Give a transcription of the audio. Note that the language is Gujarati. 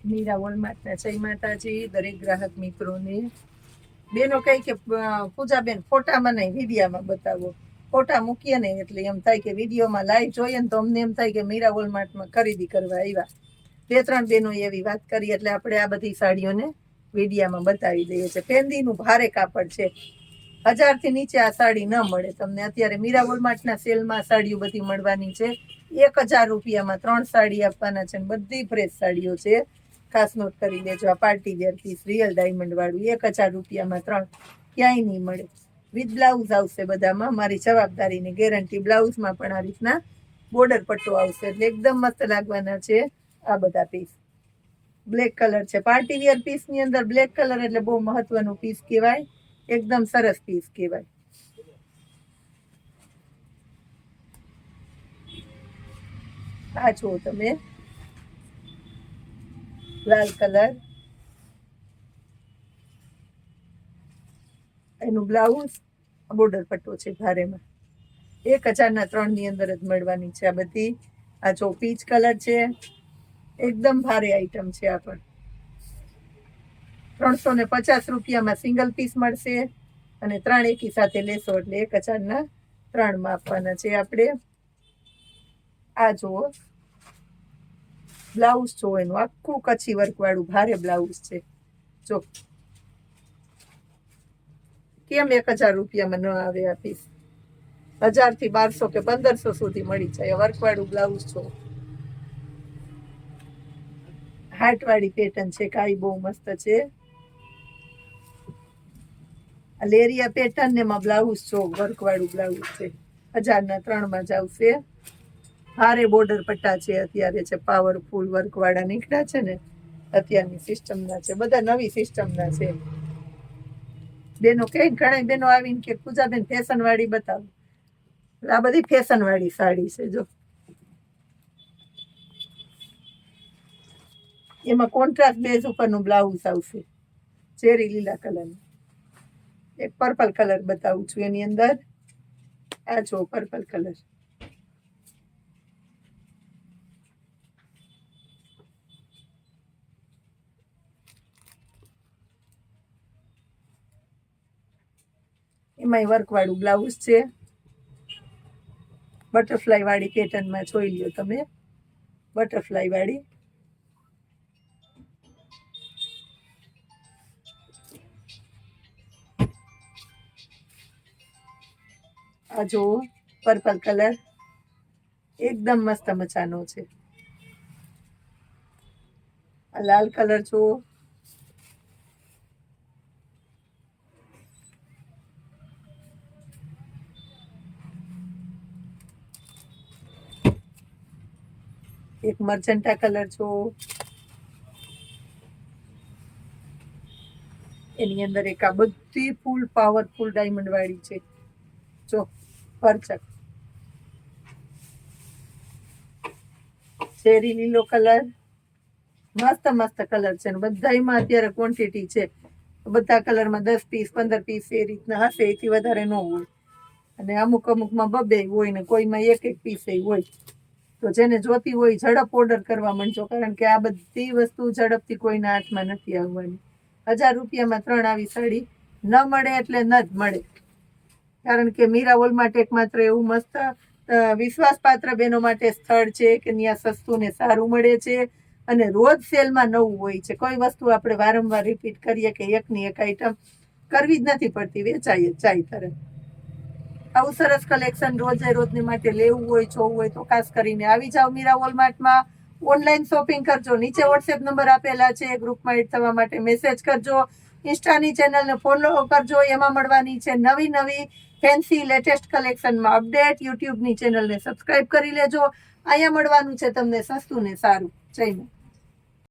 મીરા વોલમાર્ટના જય માતાજી દરેક ગ્રાહક મિત્રોને. બેનો કઈ કે પૂજાબેન ફોટામાં નહીં વિડીયામાં બતાવો, ફોટા મૂકીએ ને એટલે એમ થાય કે વિડીયોમાં લાઈવ જોઈએ ને તો અમને એમ થાય કે મીરા વોલમાર્ટમાં ખરીદી કરવા આવ્યા. 2-3 બેનો એવી વાત કરી એટલે આપણે આ બધી સાડીઓને વિડીયામાં બતાવી દઈએ છીએ. પેંદીનું ભારે કાપડ છે, 1000 થી નીચે આ સાડી ન મળે તમને. અત્યારે મીરા વોલમાર્ટના સેલમાં સાડીઓ બધી મળવાની છે. 1000 રૂપિયામાં 3 સાડી આપવાના છે. બધી ફ્રેશ સાડીઓ છે, ખાસ નોટ કરી લેજો. આ party wear piece real diamond વાળું 1000 રૂપિયામાં 3, ક્યાંય નહીં મળે. વિથ બ્લાઉઝ આવશે બધામાં, મારી જવાબદારીની ગેરંટી. બ્લાઉઝમાં પણ આ રીતના બોર્ડર પટ્ટો આવશે એટલે એકદમ મસ્ત લાગવાના છે આ બધા પીસ. બ્લેક કલર છે, પાર્ટી વેર પીસની અંદર બ્લેક કલર એટલે બહુ મહત્વનું પીસ કહેવાય, એકદમ સરસ પીસ કહેવાય. આ જુઓ તમે, લાલ કલર, એનું બ્લાઉઝ, બોર્ડર પટ્ટો છે ભારેમાં. 1000ના 3 ની અંદર જ મળવાની છે આ બધી. આ જો પીચ કલર છે, એકદમ ભારે આઈટમ છે. આ પણ 350 રૂપિયામાં સિંગલ પીસ મળશે અને 3 એકી સાથે લેશો એટલે 1000ના 3 આપવાના છે આપણે. આ જુઓ બ્લાઉઝ, જો એનું આખું કચ્છી વર્ક વાળું ભારે બ્લાઉઝ છે. જો કેમ 1000 રૂપિયામાં ન આવે આ પીસ? 1000 થી 1200 કે 1500 સુધી મળી જાય. વર્ક વાળું બ્લાઉઝ છો, હાર્ટ વાળી પેટર્ન છે, કાઈ બહુ મસ્ત છે. લેરિયા પેટર્ન ને એમાં બ્લાઉઝ છો, વર્ક વાળું બ્લાઉઝ છે. 1000ના 3 જ આવશે. ભારે બોર્ડર પટ્ટા છે અત્યારે, છે પાવરફુલ વર્ક વાળા નીકળ્યા છે ને અત્યારની સિસ્ટમના છે, બધા નવી સિસ્ટમના છે. બેનો કઈ ઘણા બેનો આવીને કે પૂજાબેન ફેશન વાળી બતાવો. આ બધી ફેશન વાળી સાડી છે. જો એમાં કોન્ટ્રાસ્ટ બેઝ ઉપરનું બ્લાઉઝ આવશે, ચેરી લીલા કલરનું. એક પર્પલ કલર બતાવું છું એની અંદર. આ જો પર્પલ કલર, એમાંય વર્ક વાળું બ્લાઉઝ છે. બટરફ્લાય વાળી પેટર્નમાં જોઈ લ્યો તમે, બટરફ્લાય વાળી. આ જો પર્પલ કલર, એકદમ મસ્ત મજાનો છે. આ લાલ કલર જો, એક મર્જન્ટા કલર જો, એની અંદર એક આ બધી ફૂલ પાવરફુલ ડાયમંડ વાળી છે. જો પરચક, ચેરી લીલો કલર, મસ્ત મસ્ત કલર છે. બધામાં અત્યારે ક્વોન્ટિટી છે, બધા કલરમાં 10 પીસ 15 પીસ એ રીતના હશે, એથી વધારે ન હોય. અને અમુક અમુકમાં 2 હોય ને કોઈમાં 1 પીસ હોય. તો જેને જોતી હોય ઝડપ ઓર્ડર કરવા માંડજો, કારણ કે આ બધી વસ્તુ ઝડપથી કોઈના હાથમાં નથી આવવાની. 1000 રૂપિયામાં 3 આવી સાડી ન મળે એટલે ન જ મળે. કારણ કે મીરા વોલમાર્ટ એકમાત્ર એવું મસ્ત વિશ્વાસપાત્ર બેનો માટે સ્થળ છે કે ત્યાં સસ્તું ને સારું મળે છે અને રોજ સેલમાં નવું હોય છે. કોઈ વસ્તુ આપણે વારંવાર રિપીટ કરીએ કે એકની એક આઈટમ કરવી જ નથી પડતી, વેચાઈ જ જાય તરત. આવું સરસ કલેક્શન રોજે રોજને માટે લેવું હોય, જોવું હોય તો ખાસ કરીને આવી જાવ મીરા વોલમાર્ટમાં. ઓનલાઈન શોપિંગ કરજો, નીચે વોટ્સએપ નંબર આપેલા છે, ગ્રુપમાં એડ થવા માટે મેસેજ કરજો. ઇન્સ્ટાની ચેનલને ફોલો કરજો, એમાં મળવાની છે નવી નવી ફેન્સી લેટેસ્ટ કલેક્શનમાં અપડેટ. યુટ્યુબની ચેનલને સબસ્ક્રાઇબ કરી લેજો, અહીંયા મળવાનું છે તમને સસ્તું ને સારું. જય માતા.